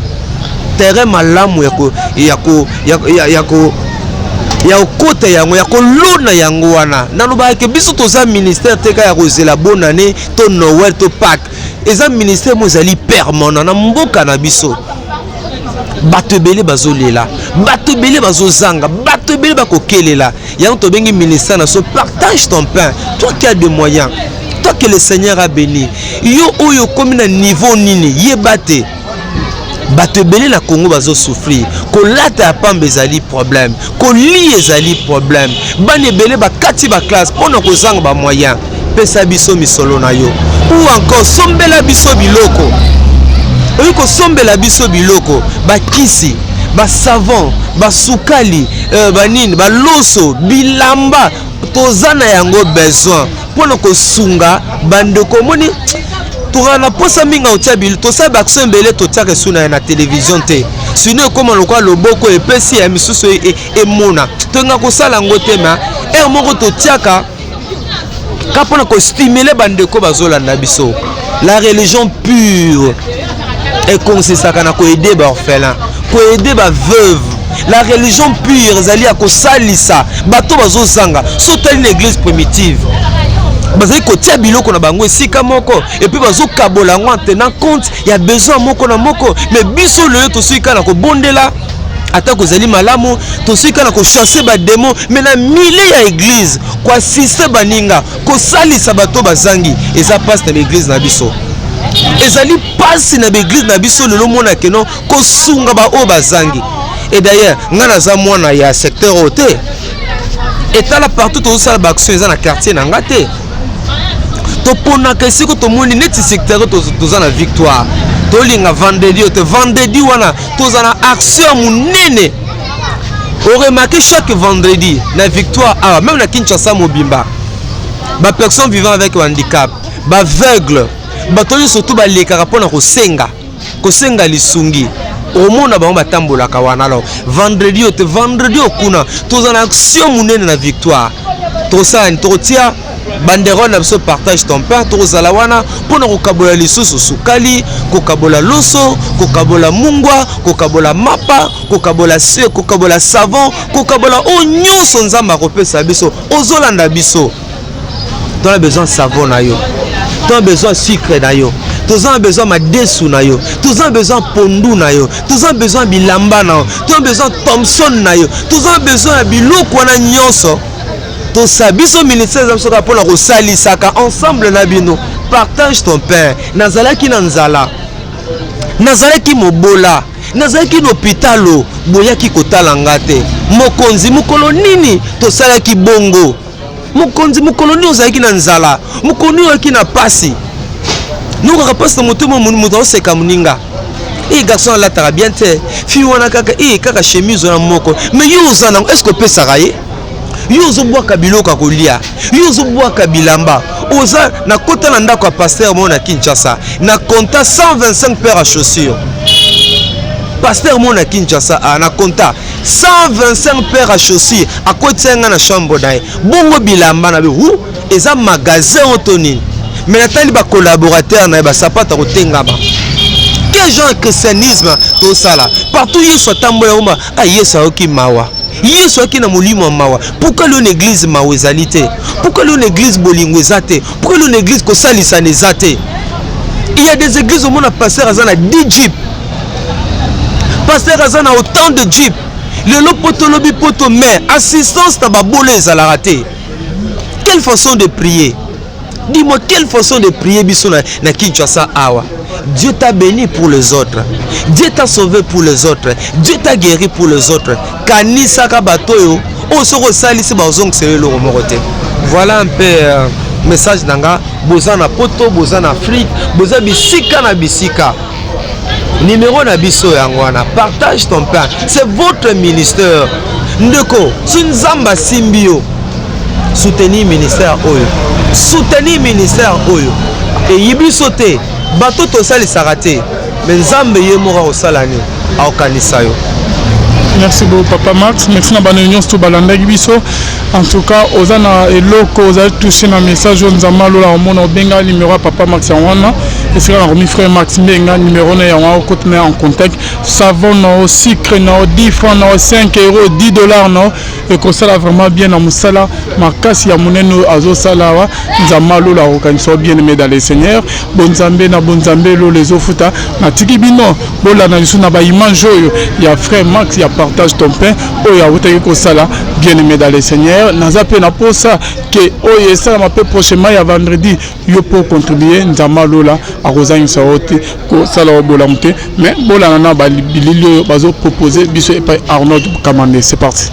terrain malamu ya okota yango ya kolona yango wana nalobaki biso toza ministère teka ya kozela bonne année to Noël to Pâques eza ministère mo ezali permanent na mboka na biso bato ebele bazolela bato ebele bazozanga bato ebele bakokelela yango tobengi ministère na so partage ton pain toi qui as des moyens toi que le Seigneur a béni yo oyo komi na niveau nini yebate bato ebele na Congo bazo souffrir kolata ya pamba ezali problème koli ezali problème bana ebele bakati ba classe mpona kozanga ba moyen pesa biso misolo na yo ou encore sombela biso biloko oyo kosombela biso biloko bakisi basavon basukali banini baloso bilamba tozana yango besoin mpona kosunga bandeko moni tokana posa minga otia bilo tosala baction ebele totiaka esuna na télévision te sino ekoma lokwa loboko epesi ya misusu emona toyenga kosala yango te ma ere moko totiaka ka mpona kostimule bandeko bazolanda biso la religion pure ekonsisaka na koede baorphelin koede baveuve la religion pure ezali ya kosalisa bato bazozanga sotali na église primitive bazali kotia biloko na bango esika moko epuis bazokabola yango en tenant compte ya besoin moko na moko mais biso lelo tosika na kobondela ata kozali malamu tosika na kochasser bademo mais na mile ya église koasiste baninga kosalisa bato bazangi eza passe na l'église na biso ezali pasi na l'église na biso lelo mona keno kosunga baoyo bazangi et d'ailleurs nga naza mwana ya secteur oyo te etala partout tozosala baaction eza na quartier na nga te toponaka esiko tomoni neti secteur toza na victoire tolinga vendredi oyo te vendredi wana toza na action monene oremarke chaque vendredi na victoire awa même na Kinshasa mobimba bapersone vivant avec handicap baveugle bato nyonso surtout balekaka mpona kosenga lisungi omona bango batambolaka wana alors vendredi oyo te vendredi okuna toza na action monene na victoire tosala tokotia banderole na biso partage ton pain tokozala wana mpona kokabola lisusu sukali kokabola loso kokabola mungwa kokabola mapa kokabola sie kokabola savon kokabola oyo nyonso nzambe akopesa biso ozolanda biso tona besoin savon na yo tona besoin sucre na yo tozana besoin madesu na yo tozana besoin pondu na yo tozana besoin bilamba na yo tozana besoin Thompson na yo tozana besoin ya biloko wana nyonso tosa biso ministère za biso mpona kosalisaka ensemble na bino partage ton pain nazalaki na nzala nazalaki mobola nazalaki na hôpitalo boyaki kotala nga te mokonzi mokolo nini tosalaki bongo mokonzi mokolo nini ozalaki na nzala mokolo nini ozalaki na pasi nokaka pasi na motema moto oseka moninga garçon alataka bien te fille wana kaka chemise wana moko mais yo oza nango est ce que opesaka ye yo ozobwaka biloko ya kolia yo ozobwaka bilamba oza na kota na ndako ya pasteur mo na Kinshasa na compta 125 paires à chaussures pasteur mo na Kinshasa na compta 125 paires à chaussures akotianga na chambre na ye bongo bilamba na be eza magasin otonini mais natali ba collaborateur na ba sapata kotengama quel genre de christianisme tout ça là partout yeso tambola oma yeso oki mawa yeso oki na molimo mawa pourquoi une église mawa ezalité pourquoi une église bolingo ezate pourquoi une église ko salisa nezate il y a des églises où mon pasteur azana 10 jeep pasteur azana autant de jeep le lopoto lobi poto mais assistance ta babole ezala raté quelle façon de prier dis-moi quelle façon de prier biso na Kinshasa awa Dieu t'a béni pour les autres. Dieu t'a sauvé pour les autres. Dieu t'a guéri pour les autres. Kanisa kabatoyo, osoko salisi bazong selelo romorote. Voilà un peu message nanga. Boza na poto, boza na Afrique, boza bisika na bisika. Numéro na biso yangwana. Partage ton pain. C'est votre ministère. Ndeko, Sunzamba Simbio. Soutenir ministère Oyo. Soutenir ministère Oyo. Et yibi sauté. Bato to sali sarate. Mais Nzambe yemora au salani. A okanisayo. Merci beaucoup Papa Max. Merci na banunion sto balanda biso. En tout cas, ozana eloko oza touché na message Nzamba lola omona obenga numéro Papa Max yangwana. Et c'est là mon frère Max Benga numéro na yangwa côté en contact. Savon no, sucre no, 10 francs no, 5 euros, 10 dollars no. Et que ça vraiment bien na musala makasi ya muneno azo salawa Nzamba lola okanso bien aimé dans les seigneurs. Bonzambe na bonzambe lo les ofuta na tikibino bola na lisu na ba image oyo ya frère Max ya partage ton pain oyo awutaki ko sala bien aimé dans les seigneurs. Naza pe na posa que oyo ça ma peu prochainement ya vendredi yo pour contribuer Nzamba lola a rozang saote ko sala bola mte mais bola na ba bilili bazo proposer biso et pas Arnaud Kamande. C'est parti.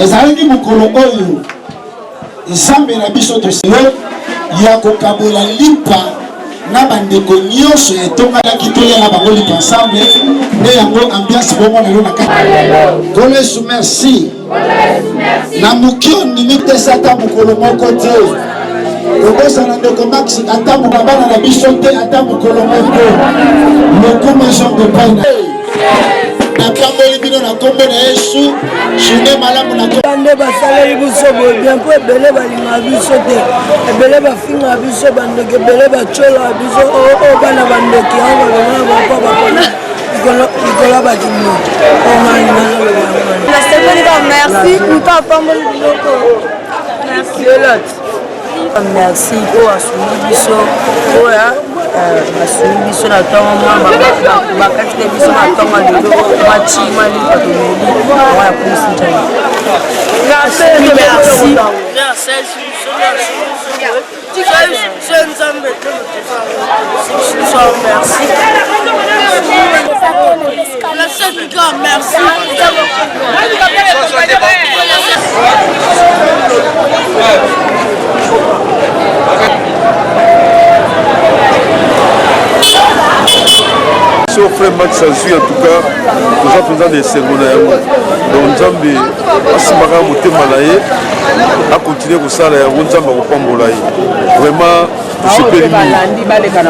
ezalaki mokolo oyo nzambe na biso toselo ya kokabola lipa na bandeko nyonso etongalaki toya na bango lipa ensemble nde yango ambiance bongo lelo na kati Nkolo Yesu merci na moki ondimi pesa ata mokolo moko te okosana ndeko Max ata mokabana na biso te ata mokolo moko lokuma Jean de Paina napamboli bino na kombo na Yesu journée malamu na bande basaleli biso bien po ebele balinga biso te ebele bafinga biso bandeke ebele bacola biso o bana bandeki yango balona bapa bapona likolo bakino nasepeli ba merci uta apamboli biloko merci merci po asuni biso oya basuni biso na ntongo mwa bakati te biso na ntongo lelo macima lipa tomeli oya komisintani sur frère Max Azui, en tout cas, nous avons besoin de secondaires. Donc, Nzambe, Asimaka Motema Naye, a continué comme ça, Nzambe a repambolé. Vraiment, tout se périmé.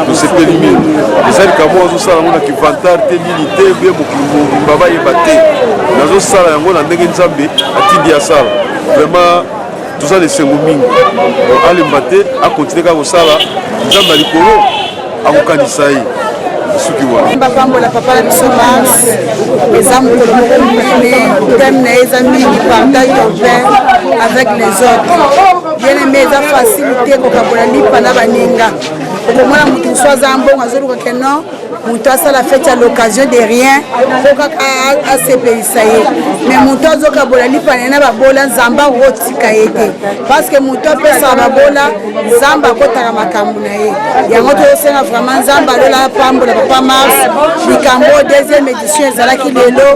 Tout se périmé. Les ailes comme moi, ça, on a qui vantar, l'unité, bien beaucoup, Baba et Baté. Dans ce salon, on a des Nzambe, à Tidia Sal. Vraiment, tout ça, les secondaires. Allez, Baté, a continué comme ça, Nzambe a l'icolo, a Mokanisaï. bapambola papa na biso Mars eza mokolo moko mpene teme na ye eza mingi partage ton père avec les autres bien aimé eza facile te kokabola lipa na baninga okomona moto mosu aza mbongo azoluka ke non moto asala fete à l'occasion de rien po kaka asepelisa ye mais moto azokabola lipa na ye na babola nzambe akotika ye te parce que moto apesaka babola nzambe akotaka makambo na ye yango tozosenga vraiment nzambe alola pambola papa Mars likambo deuxième édition ezalaki lelo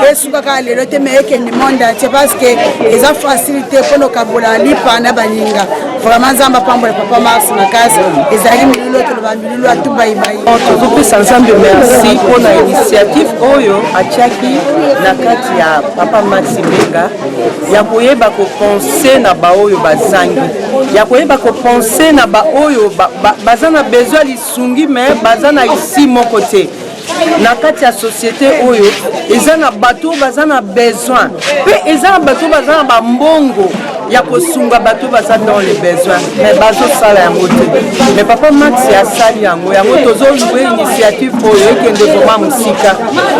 esuka kaka lelo te mais ekende monde entier parce que eza facilité mpona okabola lipa na baninga vraiment nzambe apambola papa Mars makasi ezalaki milulu toloba milulu atubayibayi tozopesa nzambe merci mpona initiative oyo atiaki na kati ya papa Max Mbenga ya koyeba kopense na baoyo bazangi ya koyeba kopense na baoyo baza na besoin lisungi mais baza na isi moko te na kati ya société oyo eza na bato baza na besoin pe eza na bato baza na bambongo ya kosunga bato baza dans les besoins mais bazosala yango te mais papa Max asali yango tozoluwe initiative oyo ekende vraimen mosika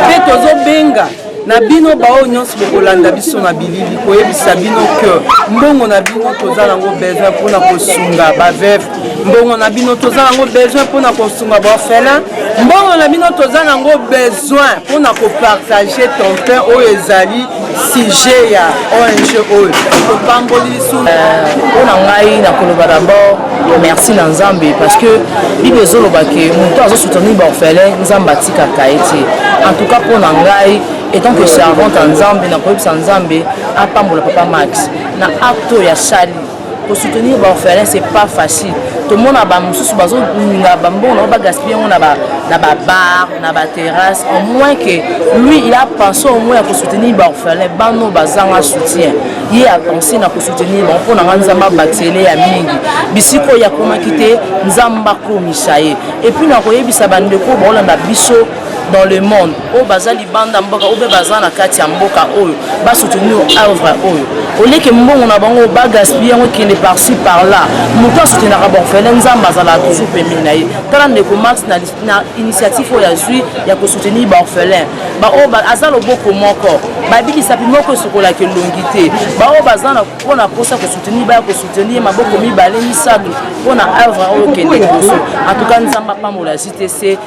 pe tozobenga na bino bao nyonso bokolanda biso na bilili koyebisa bino ke mbongo na bino toza nango besoin mpona kosunga baveve mbongo na bino toza nango besoin mpona kosunga baorphelin mbongo na bino toza nango besoin mpona kopartage ton pain oyo ezali sujet ya ONG oyo topamboli lisu mpona ngai nakoloba d'abord merci na nzambe parce que bible ezoloba ke moto azosoutenir baorphelin nzambe atikaka ye te en tout cas mpona ngai etant que servante en Nzambe na koyebisa Nzambe apambola papa Max na acte ya sali pour soutenir l'orphelin c'est pas facile tout le monde a ba mususu bazo na bambon na ba gaspiller on na ba bar na ba terrasse au moins que lui il a pensé au moins à soutenir l'orphelin bano bazanga soutien il a pensé na soutenir bon pour na Nzamba batele ya mingi bisiko ya koma kité Nzamba ko misaye et puis na koyebisa bandeko bolanda biso dans le monde au bazali banda mboka obe bazana kati ya mboka oyo ba soutenir œuvre oyo ole ke mbongo na bango ba gaspiller ngo kende par-ci par-là muto soutenir orphelin nzamba azala toujours pembeni na ye tala ndeko Max na initiative oyo azui ya ko soutenir ba orphelin ba o ba azala boko moko ba bikisa moko sokola ke longité ba o bazana pona posa ko soutenir ba ko soutenir maboko mibale misatu pona œuvre oyo kende koso en tout cas nzamba pambola JTC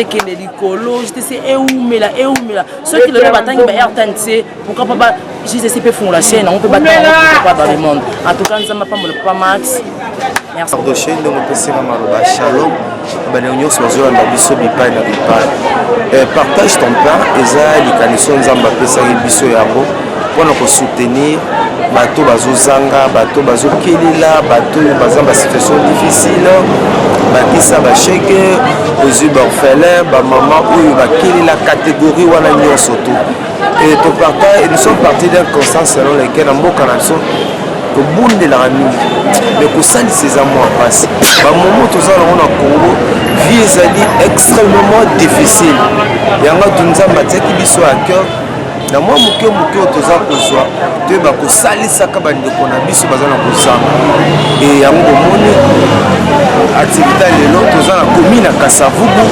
kende likolo c'est eumela ceux qui le battent ba RTNC pourquoi pas JTC peut font la chaîne on peut battre dans le monde en tout cas nous avons pas Max merci Doche ndo mpesera maloba shalom bana nyonso bazolanda biso bipai na bipai partage ton pain eza likaniso nzamba pesa biso yango mpona ko soutenir bato bazozanga bato bazokelela bato bazamba situation difficile bakisa bacheke ozwi baorphelin bamama oyo bakelela catégorie wana nyonso to et to partage nous sommes partis d'un constat selon lequel na mboka na biso kobundelaka mingi mais kosalisa eza mwa mpasi bamomo toza nango na Congo vie ezali extrêmement difficile yango tunzamba atiaki biso ya cœur na mwa moke oyo toza kozwa toyeba kosalisaka bandeko na biso baza na kozanga e yango bomoni activité lelo toza na commune ya Kasavubu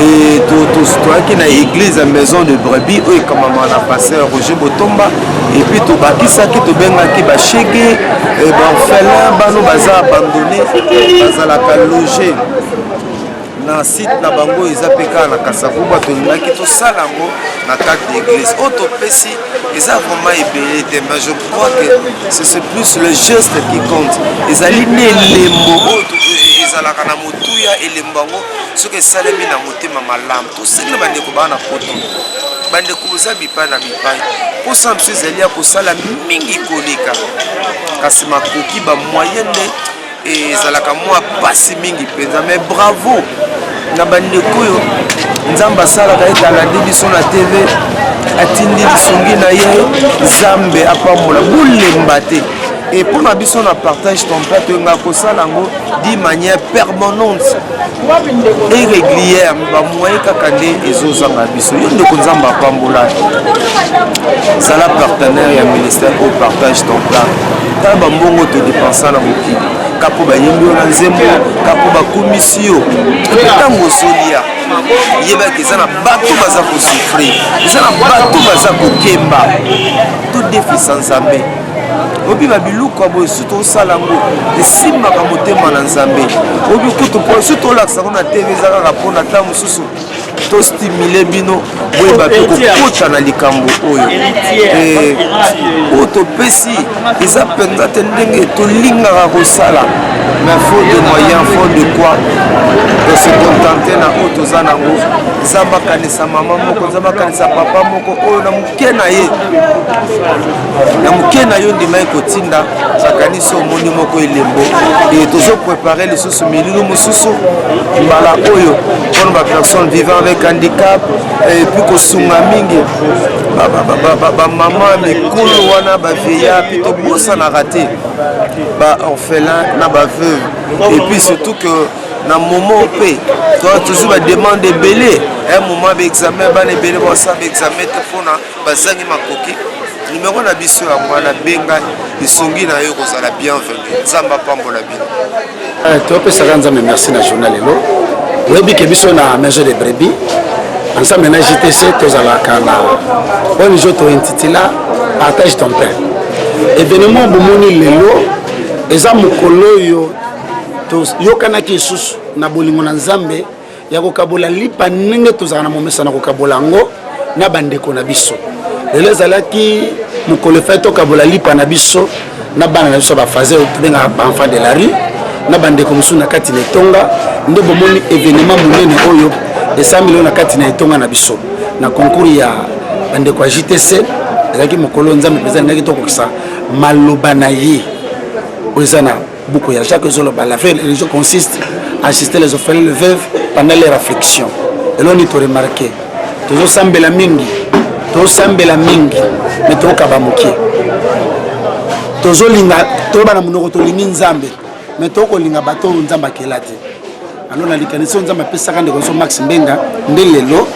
e toyaki na église ya maison de brebis oyo ekamama na pasteur Roger Botomba et puis tobakisaki tobengaki bashege baorphelin bano baza abandonné bazalaka loger na site na bango eza pe kaka na Kasavubu tolingaki tosala yango na carte d'église oyo topesi eza vraiment ebele te mais je crois que c'est plus le geste qui compte ezali na elembo oyo ezalaka na motuya elembo yango soki esalemi na motema malamu tosengela bandeko baa na poto bandeko boza bipai na bipai mposa biso ezali ya kosala mingi koleka kasi makoki bamoyenne ezalaka mwa pasi mingi mpenza mais bravo na bandeko oyo nzambe asalaka ete alandi biso na tv atindi lisungi na ye nzambe apambola bulemba te et pour na biso na partage ton père toyenga kosala yango d'une manière permanente et régulière bamoye kaka nde ezozanga biso yo ndeko nzambe apambola zala partenaire ya ministère au partage ton père tala bambongo todepensa na mokili kapo bayembi yo na nzembo kapo bakomisi yo ntango ozolia yebaki eza na bato baza kosufrir eza na bato baza kokemba todefisa nzambe obi babiluka boye surtout osala yango esimbaka motema na nzambe obi kutu mpo surtout olakisa ngo na tv eza kaka mpona ntango mosusu tostimule bino boyeba mpe kokota na likambo oyo oyo topesi eza mpenza te ndenge tolingaka kosala mais faut de moyens faut de quoi de se contenter na oyo toza nango nzambe akanisa mama moko nzambe akanisa papa moko oyo na moke na yo ndimai kotinda akanisi omoni moko elembo e tozoprépare lisusu milulu mosusu mbala oyo mpona bapersone vivant avec handicap et puis kosunga mingi bamama mikolo wana bavieya mpe tobosanaka te baorphelin na baveuve et puis surtout que na moment mpe toa toujours bademande ebele un moment baexamen bana ebele basala baexamen te mpona bazangi makoki numéro na biso ya mwana benga lisongi na yo kozala bienvenu nzambe apambola bino topesaka nzambe merci na journal lelo oyebi ke biso na maison de brebis ensemble na JTC tozalaka na oyo jo tointitula partage ton pain événement bomoni lelo eza mokolo oyo toyokanaki lisusu na bolingo na nzambe ya kokabola lipa ndenge tozalaka na momesa na kokabola yango na bandeko na biso lelo ezalaki mokolo epai tokabola lipa na biso na bana na biso bafaze tobengaka baenfant de la rue na bandeko mosusu na kati na etonga nde bomoni événement monene oyo esambeli oyo na kati na etonga na biso na concours ya bandeko ya JTC ezalaki mokolo nzambe mpenza ndenge tokokisa maloba na ye oyo eza na buku ya Jacques ezoloba la vraie religion consiste à assister les orphelins les veuves pendant les réflexions eloni toremarke tozosambela mingi me tokaba mokie tozolinga toyeba na monoko tolingi nzambe me tokolinga bato oyo nzambe akela te alo na likanisi oyo nzambe apesaka ndeko biso Max Mbenga nde lelo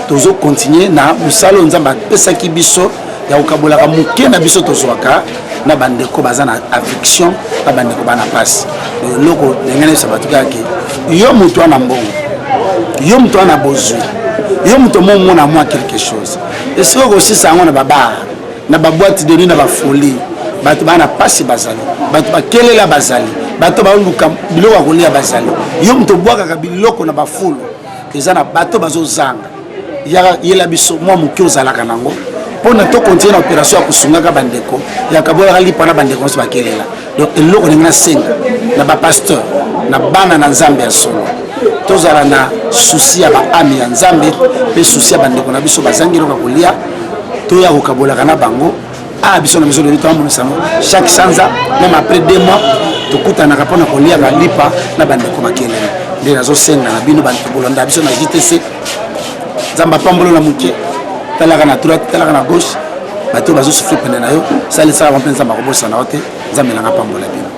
tozokontinue na mosala oyo nzambe apesaki biso ya kokabolaka moke na biso tozwaka na bandeko baza na affliction na bandeko bana pasi eloko ndenge na biso bato kaka yo moto ana mbongo yo moto ana bozwi yo moto momona mwa quelque chose esiko kosisa yango na babara na baboîte de nuit na bafolie bato bana pasi bazali bato bakelela bazali bato baluka biloko ya kolia bazali yo moto bwakaka biloko na bafulu eza na bato bazozanga yela biso mwa moke ozalaka nango mpona tokontinue na opération ya kosungaka bandeko yakabolaka lipa na bandeko nyonso bakelela donc eloko ndenge nasenga na bapasteur na bana na nzambe ya solo tozala na susi ya baami ya nzambe mpe susi ya bandeko na biso bazangi eloko ya kolia toya kokabolaka na bango biso na biso lelo toamonisa yango chaque sanza même après 2 mois tokutanaka mpona koliaka lipa na bandeko bakelela nde nazosenga na bino bolanda biso na JTC nzambe apambolo na moke talaka na droite talaka na gauche bato bazosufri pene na yo salisalaka mpe nzambe akobosana yo te nzambe elanga pambola bino